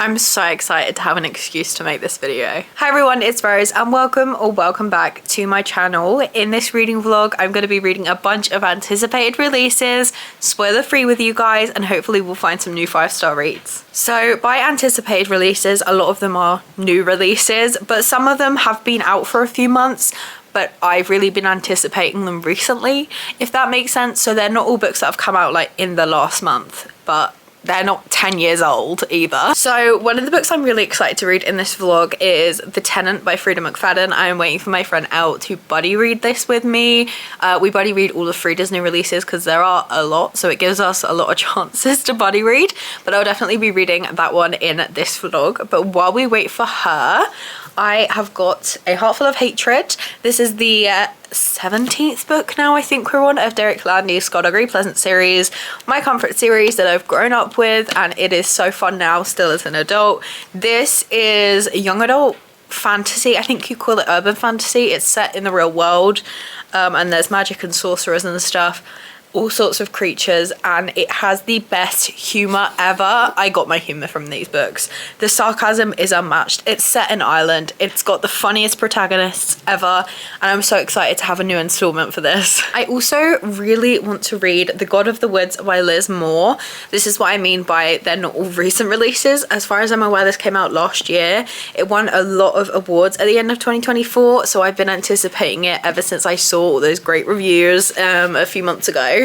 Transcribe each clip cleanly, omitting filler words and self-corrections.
I'm so excited to have an excuse to make this video. Hi everyone, it's Rose and welcome back to my channel. In this reading vlog, I'm going to be reading a bunch of anticipated releases, spoiler free with you guys, and hopefully we'll find some new 5-star reads. So by anticipated releases, a lot of them are new releases, but some of them have been out for a few months, but I've really been anticipating them recently, if that makes sense. So they're not all books that have come out like in the last month, but they're not 10 years old either. So one of the books I'm really excited to read in this vlog is The Tenant by Freida McFadden. I'm waiting for my friend Elle to buddy read this with me. We buddy read all of Freida's new releases because there are a lot, so it gives us a lot of chances to buddy read, but I'll definitely be reading that one in this vlog. But while we wait for her, I have got A Heart Full of Hatred. This is the 17th book now, I think we're on, of Derek Landy's Skullduggery Pleasant series, my comfort series that I've grown up with, and it is so fun now still as an adult. This is young adult fantasy. I think you call it urban fantasy. It's set in the real world, and there's magic and sorcerers and stuff, all sorts of creatures, and it has the best humor ever. I got my humor from these books. The sarcasm is unmatched. It's set in Ireland. It's got the funniest protagonists ever, and I'm so excited to have a new installment for this. I also really want to read The God of the Woods by Liz Moore. This is what I mean by they're not all recent releases. As far as I'm aware, this came out last year. It won a lot of awards at the end of 2024, so I've been anticipating it ever since I saw all those great reviews a few months ago.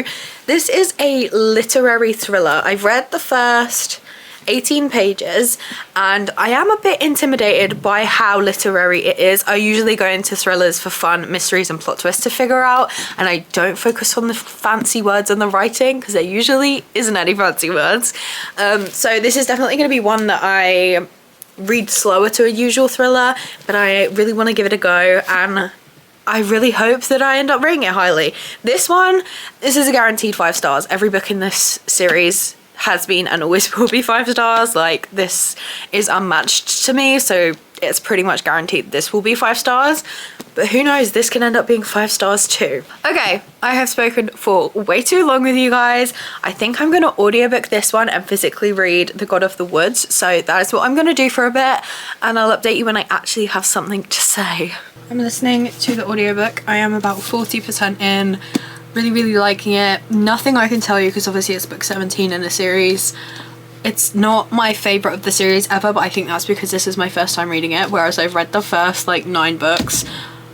This is a literary thriller. I've read the first 18 pages and I am a bit intimidated by how literary it is. I usually go into thrillers for fun, mysteries and plot twists to figure out, and I don't focus on the fancy words and the writing because there usually isn't any fancy words. So this is definitely going to be one that I read slower to a usual thriller, but I really want to give it a go, and I really hope that I end up rating it highly. This is a guaranteed 5 stars. Every book in this series has been and always will be 5 stars. Like, this is unmatched to me, so it's pretty much guaranteed this will be 5 stars. But who knows, this can end up being 5 stars too. Okay, I have spoken for way too long with you guys. I think I'm gonna audiobook this one and physically read The God of the Woods. So that is what I'm gonna do for a bit, and I'll update you when I actually have something to say. I'm listening to the audiobook. I am about 40% in, really liking it. Nothing I can tell you because obviously it's book 17 in the series. It's not my favourite of the series ever, but I think that's because this is my first time reading it, whereas I've read the first like 9 books,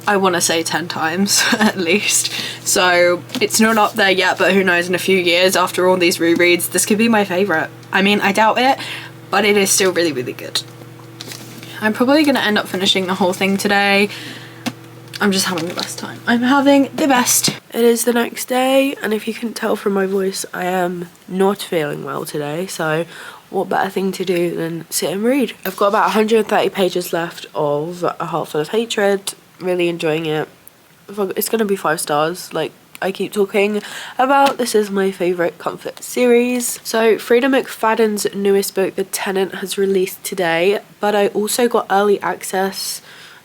I want to say 10 times at least. So it's not up there yet, but who knows, in a few years after all these rereads, this could be my favourite. I mean, I doubt it, but it is still really good. I'm probably going to end up finishing the whole thing today. I'm just having the best time. I'm having the best. It is the next day, and if you couldn't tell from my voice, I am not feeling well today, so what better thing to do than sit and read. I've got about 130 pages left of A Heart Full of Hatred. Really enjoying it. It's gonna be 5 stars, like I keep talking about. This is my favourite comfort series. So Freida McFadden's newest book, The Tenant, has released today, but I also got early access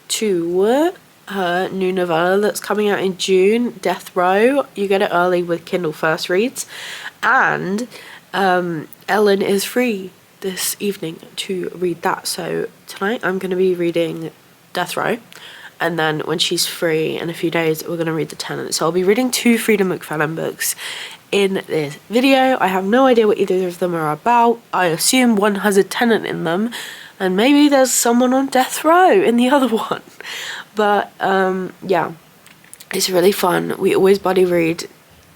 to her new novella that's coming out in June, Death Row. You get it early with Kindle First Reads, and Ellen is free this evening to read that, so tonight I'm going to be reading Death Row, and then when she's free in a few days we're going to read The Tenant. So I'll be reading 2 Freida McFadden books in this video. I have no idea what either of them are about. I assume one has a tenant in them, and maybe there's someone on death row in the other one. But yeah, it's really fun. We always buddy read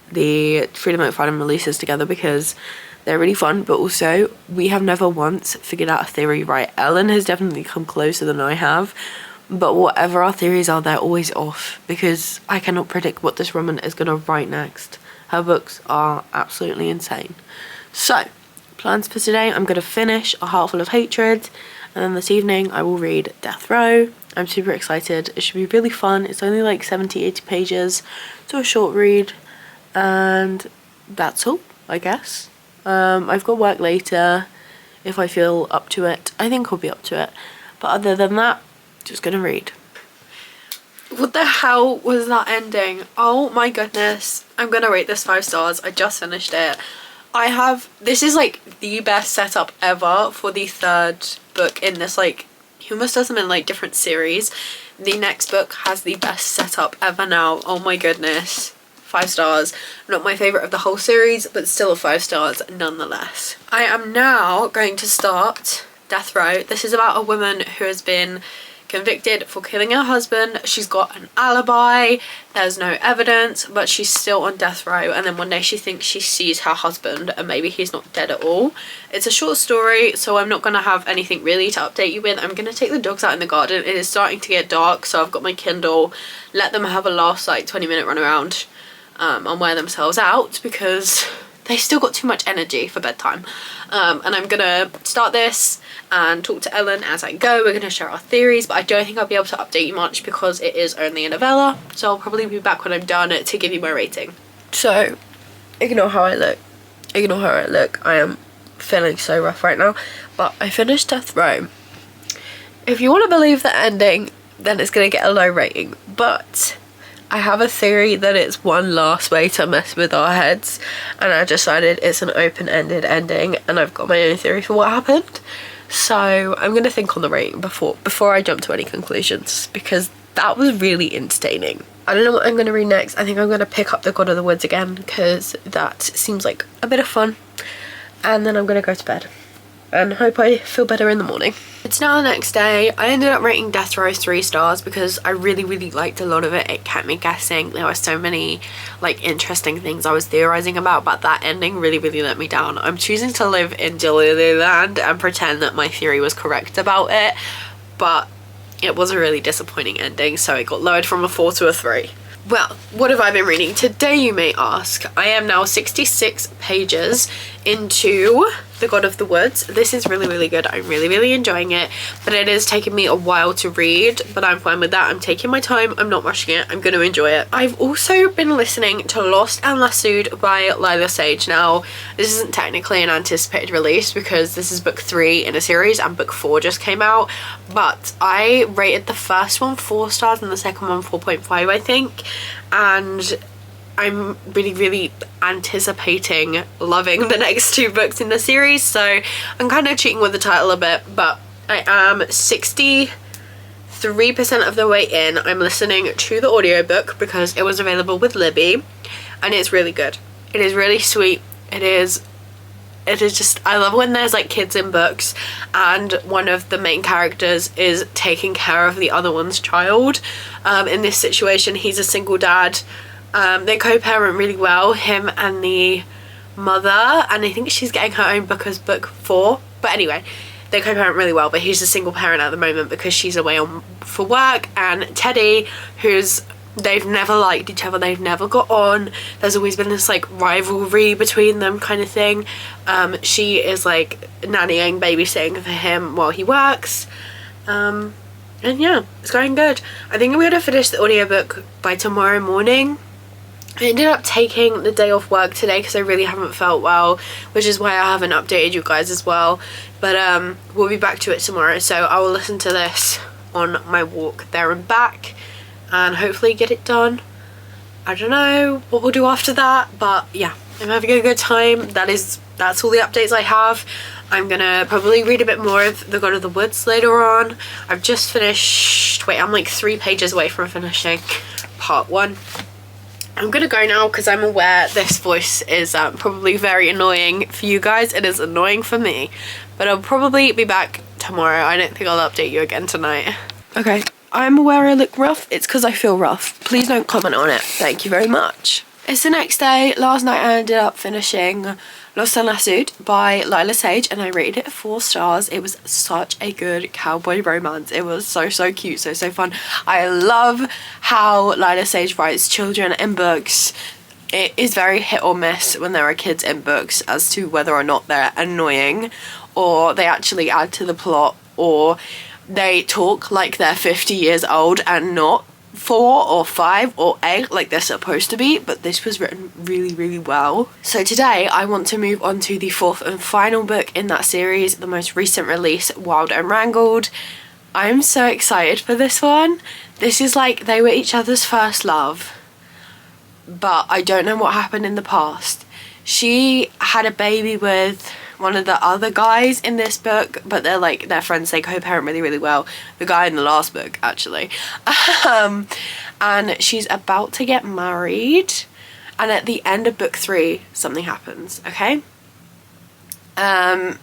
the Freida McFadden releases together because they're really fun, but also we have never once figured out a theory right. Ellen has definitely come closer than I have, but whatever our theories are, they're always off because I cannot predict what this woman is going to write next. Her books are absolutely insane. So, plans for today, I'm going to finish A Heart Full of Hatred, and then this evening I will read Death Row. I'm super excited. It should be really fun. It's only like 70-80 pages, so a short read, and that's all, I guess. I've got work later if I feel up to it. I think I'll be up to it, but other than that, just gonna read. What the hell was that ending? Oh my goodness. I'm gonna rate this 5 stars. I just finished it. This is like the best setup ever for the third book in this, like, he almost does them in like different series. The next book has the best setup ever now. Oh my goodness. 5 stars. Not my favourite of the whole series, but still a 5 stars nonetheless. I am now going to start Death Row. This is about a woman who has been convicted for killing her husband. She's got an alibi, there's no evidence, but she's still on death row, and then one day she thinks she sees her husband and maybe he's not dead at all. It's a short story, so I'm not going to have anything really to update you with. I'm going to take the dogs out in the garden. It is starting to get dark, so I've got my Kindle, let them have a last like 20-minute run around and wear themselves out because they still got too much energy for bedtime. And I'm gonna start this and talk to Ellen as I go. We're gonna share our theories, but I don't think I'll be able to update you much because it is only a novella, so I'll probably be back when I'm done to give you my rating. So ignore how I look, I am feeling so rough right now, but I finished Death Row. If you want to believe the ending, then it's gonna get a low rating, but I have a theory that it's one last way to mess with our heads, and I decided it's an open-ended ending, and I've got my own theory for what happened. So I'm going to think on the rating before I jump to any conclusions, because that was really entertaining. I don't know what I'm going to read next. I think I'm going to pick up The God of the Woods again, because that seems like a bit of fun. And then I'm going to go to bed and hope I feel better in the morning. It's now the next day. I ended up rating Death Row 3 stars because I really liked a lot of it. It kept me guessing. There were so many like interesting things I was theorizing about, but that ending really let me down. I'm choosing to live in Delululand and pretend that my theory was correct about it, but it was a really disappointing ending, so it got lowered from a 4 to a 3. Well, what have I been reading today, you may ask? I am now 66 pages into The God of the Woods. This is really good. I'm really enjoying it, but it is taking me a while to read, but I'm fine with that. I'm taking my time. I'm not rushing it. I'm going to enjoy it. I've also been listening to Lost and Lassoed by Lila Sage. Now, this isn't technically an anticipated release because this is book 3 in a series and book 4 just came out, but I rated the first one 4 stars and the second one 4.5, I think, and I'm really anticipating loving the next 2 books in the series, so I'm kind of cheating with the title a bit, but I am 63% of the way in. I'm listening to the audiobook because it was available with Libby, and it's really good. It is really sweet. It is just, I love when there's like kids in books and one of the main characters is taking care of the other one's child. In this situation, he's a single dad. They co-parent really well, him and the mother, and I think she's getting her own book as book 4, but anyway, they co-parent really well, but he's a single parent at the moment because she's away for work, and Teddy, they've never liked each other, they've never got on, there's always been this like rivalry between them kind of thing. She is like nannying, babysitting for him while he works, and yeah, it's going good. I think I'm going to finish the audiobook by tomorrow morning. I ended up taking the day off work today because I really haven't felt well, which is why I haven't updated you guys as well, but we'll be back to it tomorrow, so I will listen to this on my walk there and back and hopefully get it done. I don't know what we'll do after that, but yeah, I'm having a good time. That's all the updates I have. I'm gonna probably read a bit more of The God of the Woods later on. I've just finished, I'm like 3 pages away from finishing part 1. I'm gonna go now because I'm aware this voice is probably very annoying for you guys. It is annoying for me, but I'll probably be back tomorrow. I don't think I'll update you again tonight. Okay, I'm aware I look rough. It's because I feel rough. Please don't comment on it. Thank you very much. It's the next day. Last night I ended up finishing Lost and Lassoed by Lila Sage, and I rated it 4 stars. It was such a good cowboy romance. It was so cute, so fun. I love how Lila Sage writes children in books. It is very hit or miss when there are kids in books as to whether or not they're annoying or they actually add to the plot, or they talk like they're 50 years old and not 4 or 5 or 8 like they're supposed to be, but this was written really well. So today I want to move on to the 4th and final book in that series, the most recent release, Wild and Wrangled. I'm so excited for this one. This is like they were each other's first love, but I don't know what happened in the past. she had a baby with one of the other guys in this book, but they're friends, they co-parent really, really well. The guy in the last book, actually. And she's about to get married, and at the end of book 3 something happens, okay? And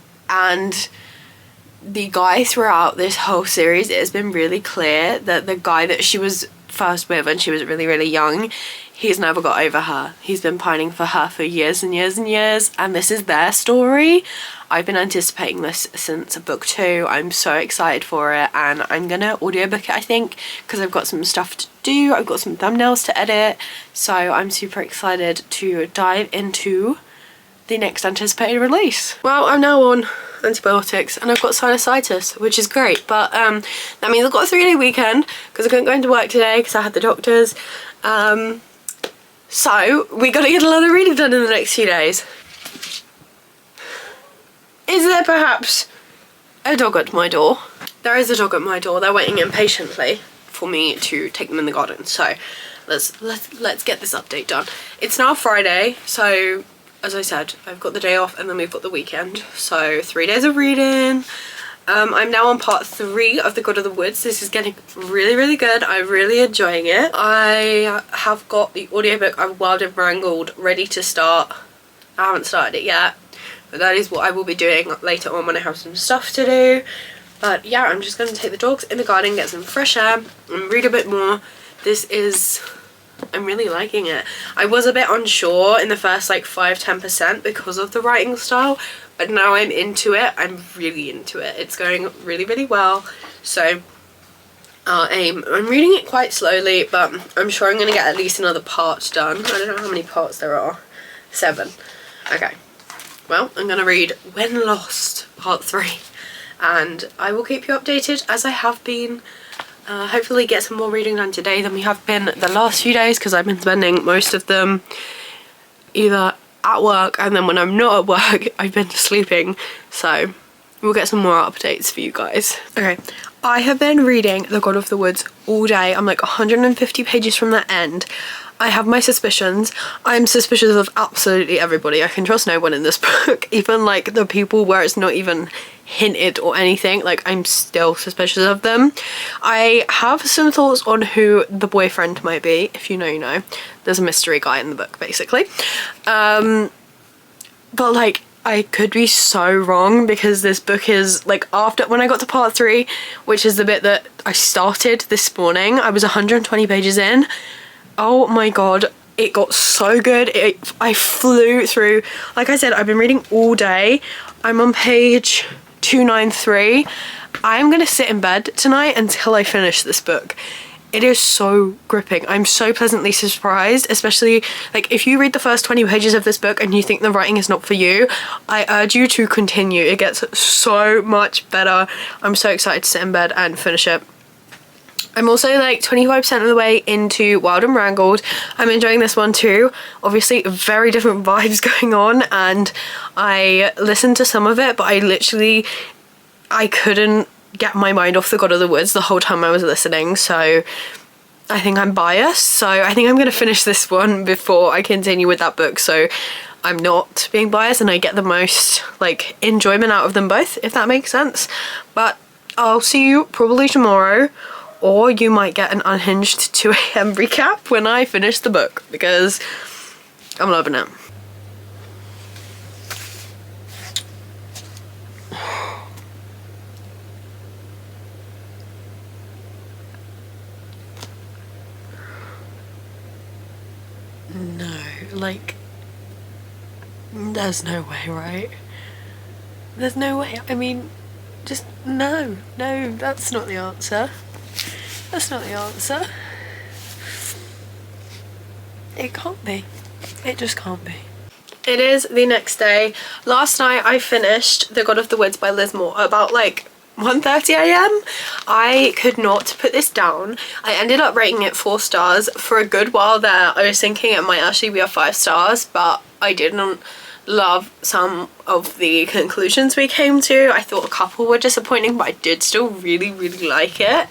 the guy throughout this whole series, it has been really clear that the guy that she was first with when she was really, really young, he's never got over her. He's been pining for her for years and years and years, and this is their story. I've been anticipating this since book 2. I'm so excited for it, and I'm gonna audiobook it, I think, because I've got some stuff to do. I've got some thumbnails to edit, so I'm super excited to dive into the next anticipated release. Well, I'm now on antibiotics and I've got sinusitis, which is great, but that means I've got a 3-day weekend because I couldn't go into work today because I had the doctors. So we gotta get a lot of reading done in the next few days. Is there perhaps a dog at my door? There is a dog at my door. They're waiting impatiently for me to take them in the garden. So let's get this update done. It's now Friday, so as I said, I've got the day off and then we've got the weekend. So 3 days of reading. I'm now on part 3 of The God of the Woods. This is getting really, really good. I'm really enjoying it. I have got the audiobook of Wild and Wrangled ready to start. I haven't started it yet, but that is what I will be doing later on when I have some stuff to do. But yeah, I'm just going to take the dogs in the garden, get some fresh air and read a bit more. I'm really liking it. I was a bit unsure in the first like 5-10% because of the writing style, but now I'm into it. I'm really into it. It's going really, really well. So I'm reading it quite slowly, but I'm sure I'm going to get at least another part done. I don't know how many parts there are. 7. Okay. Well, I'm going to read When Lost part 3, and I will keep you updated as I have been. Hopefully get some more reading done today than we have been the last few days, because I've been spending most of them either at work, and then when I'm not at work I've been sleeping, so we'll get some more updates for you guys. Okay, I have been reading The God of the Woods all day. I'm like 150 pages from the end. I have my suspicions. I'm suspicious of absolutely everybody. I can trust no one in this book, even like the people where it's not even hinted or anything, like I'm still suspicious of them. I have some thoughts on who the boyfriend might be. If you know, you know. There's a mystery guy in the book, basically. But like, I could be so wrong, because this book is like, after when I got to part 3, which is the bit that I started this morning, I was 120 pages in. Oh my god, it got so good. I flew through. Like I said, I've been reading all day. I'm on page 293. I'm gonna sit in bed tonight until I finish this book. It is so gripping. I'm so pleasantly surprised, especially like if you read the first 20 pages of this book and you think the writing is not for you, I urge you to continue. It gets so much better. I'm so excited to sit in bed and finish it. I'm also like 25% of the way into Wild and Wrangled. I'm enjoying this one too. Obviously very different vibes going on, and I listened to some of it, but I couldn't get my mind off The God of the Woods the whole time I was listening, so I think I'm biased. So I think I'm going to finish this one before I continue with that book, so I'm not being biased and I get the most like enjoyment out of them both, if that makes sense. But I'll see you probably tomorrow, or you might get an unhinged 2 AM recap when I finish the book, because I'm loving it. No, like, there's no way, right? There's no way. I mean, just no, that's not the answer. That's not the answer. It can't be. It just can't be. It is the next day. Last night I finished The God of the Woods by Liz Moore about like 1:30 AM. I could not put this down. I ended up rating it 4 stars. For a good while there I was thinking it might actually be a 5 stars, but I didn't love some of the conclusions we came to. I thought a couple were disappointing, but I did still really, really like it.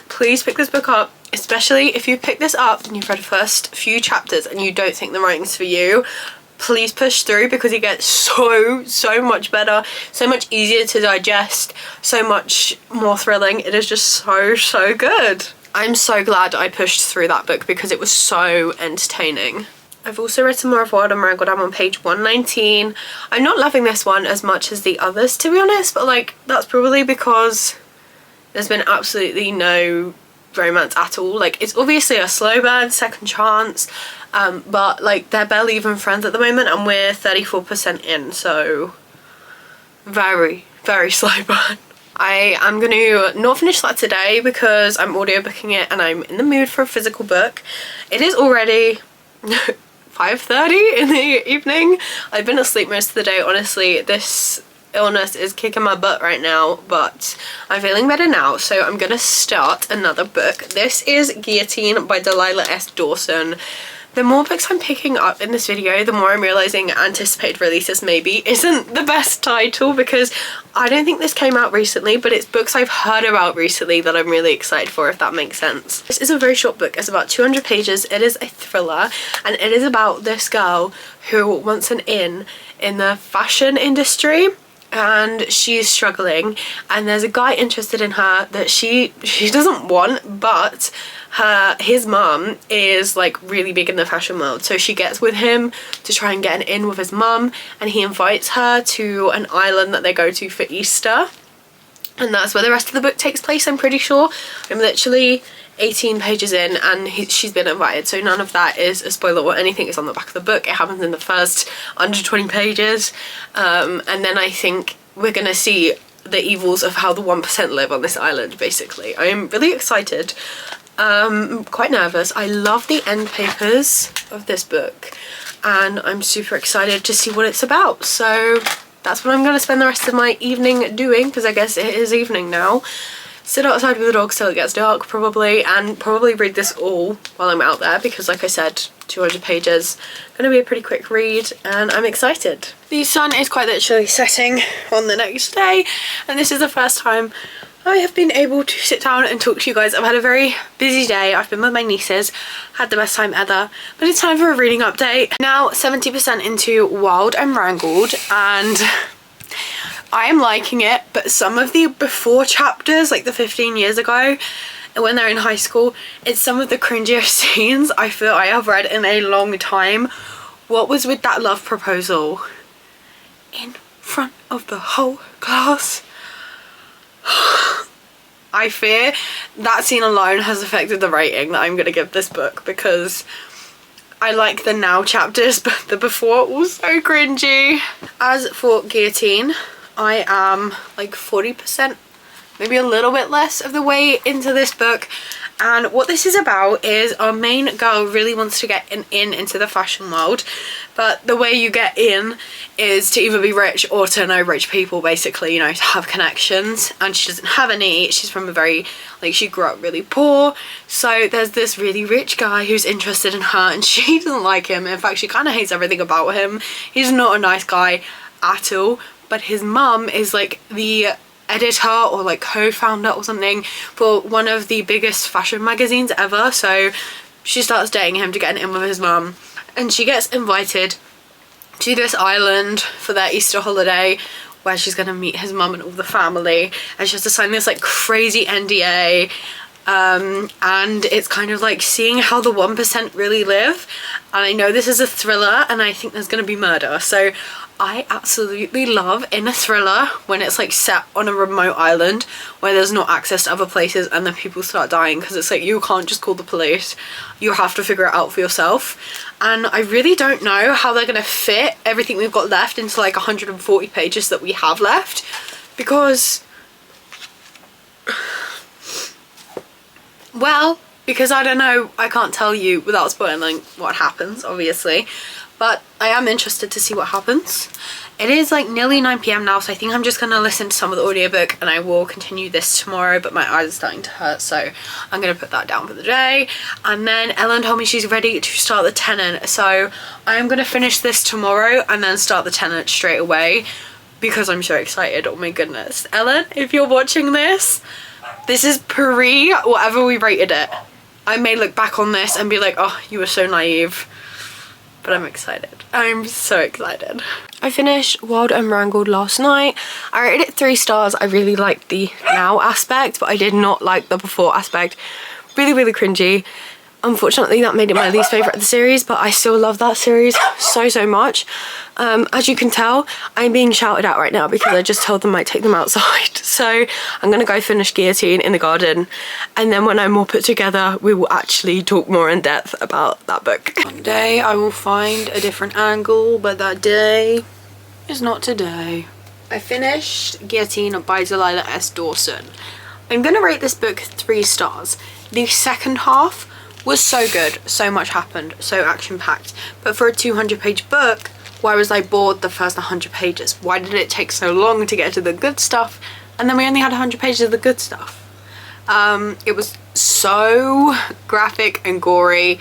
Please pick this book up. especially if you pick this up and you've read the first few chapters and you don't think the writing's for you, please push through, because it gets so much better, so much easier to digest, so much more thrilling. It is just so good. I'm so glad I pushed through that book because it was so entertaining. I've also read some more of Wild and Mangled. I'm on page 119. I'm not loving this one as much as the others, to be honest, but like that's probably because there's been absolutely no romance at all. Like, it's obviously a slow burn, second chance, but like they're barely even friends at the moment and we're 34% in, so very slow burn. I am going to not finish that today because I'm audiobooking it and I'm in the mood for a physical book. It is already 5:30 in the evening. I've been asleep most of the day, honestly. This illness is kicking my butt right now, but I'm feeling better now, so I'm gonna start another book. This is Guillotine by Delilah S. Dawson. The more books I'm picking up in this video, the more I'm realising anticipated releases maybe isn't the best title, because I don't think this came out recently, but it's books I've heard about recently that I'm really excited for, if that makes sense. This is a very short book. It's about 200 pages. It is a thriller, and it is about this girl who wants an in the fashion industry, and she's struggling, and there's a guy interested in her that she doesn't want, but his mum is like really big in the fashion world, so she gets with him to try and get an in with his mum, and he invites her to an island that they go to for Easter, and that's where the rest of the book takes place, I'm pretty sure. I'm literally 18 pages in and she's been invited, so none of that is a spoiler or anything. It's on the back of the book. It happens in the first under 20 pages, and then I think we're gonna see the evils of how the 1% live on this island, basically. I'm really excited. Quite nervous. I love the end papers of this book and I'm super excited to see what it's about, so that's what I'm going to spend the rest of my evening doing, because I guess it is evening now. Sit outside with the dog till it gets dark probably, and probably read this all while I'm out there, because like I said, 200 pages, gonna be a pretty quick read and I'm excited. The sun is quite literally setting on the next day, and this is the first time I have been able to sit down and talk to you guys. I've had a very busy day. I've been with my nieces, had the best time ever, but it's time for a reading update. Now 70% into Wild and Wrangled, and I am liking it, but some of the before chapters, like the 15 years ago when they're in high school, it's some of the cringiest scenes I feel I have read in a long time. What was with that love proposal in front of the whole class? I fear that scene alone has affected the rating that I'm going to give this book, because I like the now chapters, but the before was so cringy. As for Guillotine, I am like 40%, maybe a little bit less of the way into this book, and what this is about is our main girl really wants to get into the fashion world, but the way you get in is to either be rich or to know rich people, basically, you know, to have connections, and she doesn't have any. She's from a very, like, she grew up really poor, so there's this really rich guy who's interested in her and she doesn't like him. In fact, she kind of hates everything about him. He's not a nice guy at all, but his mum is like the editor or like co-founder or something for one of the biggest fashion magazines ever, so she starts dating him to get in with his mum, and she gets invited to this island for their Easter holiday where she's gonna meet his mum and all the family, and she has to sign this like crazy NDA, and it's kind of like seeing how the 1% really live. And I know this is a thriller and I think there's gonna be murder, so I absolutely love in a thriller when it's like set on a remote island where there's no access to other places and then people start dying, because it's like you can't just call the police, you have to figure it out for yourself. And I really don't know how they're gonna fit everything we've got left into like 140 pages that we have left, because I don't know, I can't tell you without spoiling what happens, obviously, but I am interested to see what happens. It is like nearly 9 PM now, so I think I'm just gonna listen to some of the audiobook and I will continue this tomorrow, but my eyes are starting to hurt, so I'm gonna put that down for the day. And then Ellen told me she's ready to start the Tenant, so I'm gonna finish this tomorrow and then start the Tenant straight away because I'm so excited. Oh my goodness. Ellen, if you're watching this, this is pre whatever we rated it. I may look back on this and be like, oh, you were so naive. But I'm excited. I'm so excited. I finished Wild and Wrangled last night. I rated it 3 stars. I really liked the now aspect, but I did not like the before aspect. Really, really cringy. Unfortunately, that made it my least favourite of the series, but I still love that series so, so much. As you can tell, I'm being shouted at right now because I just told them I'd take them outside. So I'm going to go finish Guillotine in the garden, and then when I'm more put together, we will actually talk more in depth about that book. One day I will find a different angle, but that day is not today. I finished Guillotine by Delilah S. Dawson. I'm going to rate this book 3 stars. The second half was so good, so much happened, so action-packed, but for a 200-page book, why was I bored the first 100 pages? Why did it take so long to get to the good stuff, and then we only had 100 pages of the good stuff? It was so graphic and gory.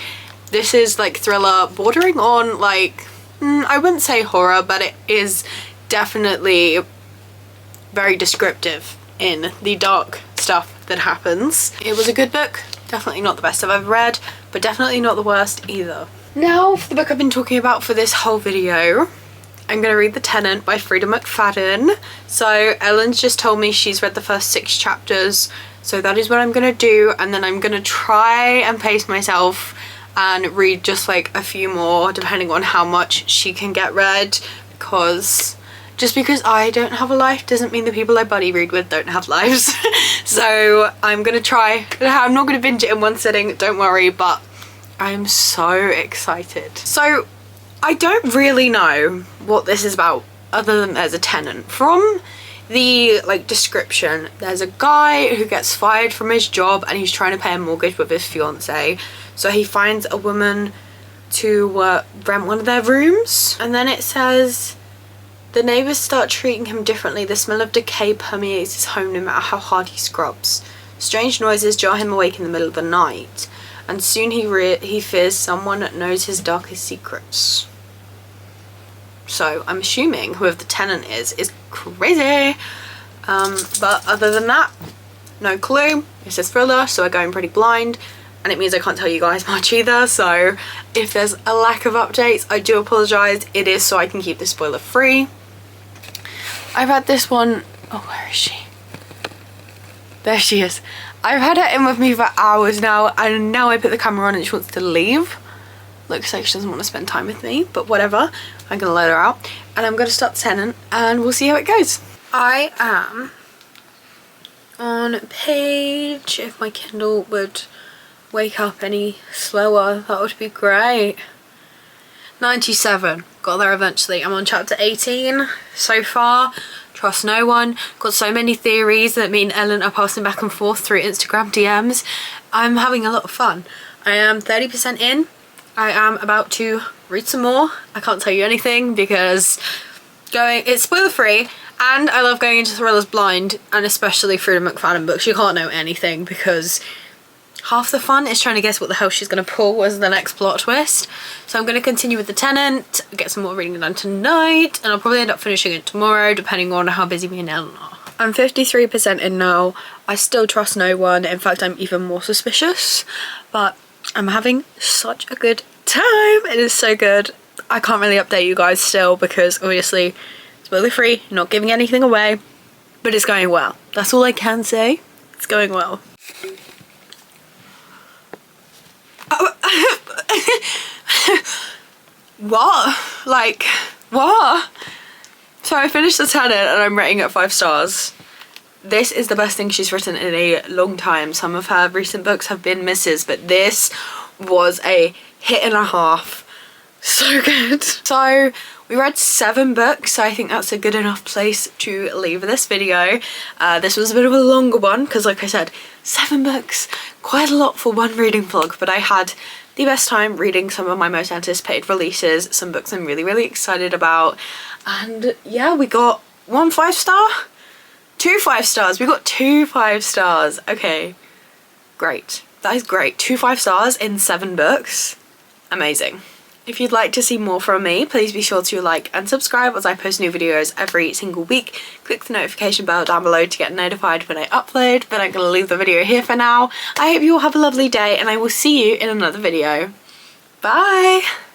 This is like thriller, bordering on like, I wouldn't say horror, but it is definitely very descriptive in the dark stuff that happens. It was a good book. Definitely not the best I've ever read, but definitely not the worst either. Now for the book I've been talking about for this whole video. I'm going to read The Tenant by Freida McFadden. So Ellen's just told me she's read the first 6 chapters, so that is what I'm going to do, and then I'm going to try and pace myself and read just like a few more depending on how much she can get read, because just because I don't have a life doesn't mean the people I buddy read with don't have lives. So I'm gonna try. I'm not gonna binge it in one sitting, don't worry, but I'm so excited. So I don't really know what this is about other than there's a tenant. From the like description, there's a guy who gets fired from his job and he's trying to pay a mortgage with his fiance. So he finds a woman to rent one of their rooms, and then it says, the neighbours start treating him differently. The smell of decay permeates his home no matter how hard he scrubs. Strange noises jar him awake in the middle of the night, and soon he fears someone knows his darkest secrets. So I'm assuming whoever the tenant is crazy. But other than that, no clue. It says thriller, so we're going pretty blind, and it means I can't tell you guys much either. So if there's a lack of updates, I do apologise. It is so I can keep this spoiler free. I've had this one, oh, where is she? There she is. I've had her in with me for hours now, and now I put the camera on and she wants to leave. Looks like she doesn't want to spend time with me, but whatever. I'm gonna let her out, and I'm gonna start The Tenant, and we'll see how it goes. I am on page, if my Kindle would wake up any slower, that would be great. 97. Got there eventually. I'm on chapter 18 so far. Trust no one. Got so many theories that me and Ellen are passing back and forth through Instagram DMs. I'm having a lot of fun. I am 30% in. I am about to read some more. I can't tell you anything because it's spoiler free, and I love going into thrillers blind, and especially Freida McFadden books. You can't know anything because half the fun is trying to guess what the hell she's going to pull as the next plot twist. So I'm going to continue with The Tenant, get some more reading done tonight, and I'll probably end up finishing it tomorrow depending on how busy me and Ellen are. I'm 53% in now. I still trust no one. In fact, I'm even more suspicious, but I'm having such a good time. It is so good. I can't really update you guys still because obviously spoiler free, not giving anything away, but it's going well. That's all I can say. It's going well. What? Like, what? So I finished The Tenant and I'm rating it 5 stars. This is the best thing she's written in a long time. Some of her recent books have been misses, but this was a hit and a half. So good. So we read 7 books, so I think that's a good enough place to leave this video. This was a bit of a longer one because, like I said, 7 books, quite a lot for one reading vlog, but I had the best time reading some of my most anticipated releases, some books I'm really, really excited about, and yeah, we got 1 5-star, 2 5 stars, we got 2 5 stars, okay, great, that is great, 2 5 stars in 7 books, amazing. If you'd like to see more from me, please be sure to like and subscribe as I post new videos every single week. Click the notification bell down below to get notified when I upload, but I'm going to leave the video here for now. I hope you all have a lovely day and I will see you in another video. Bye!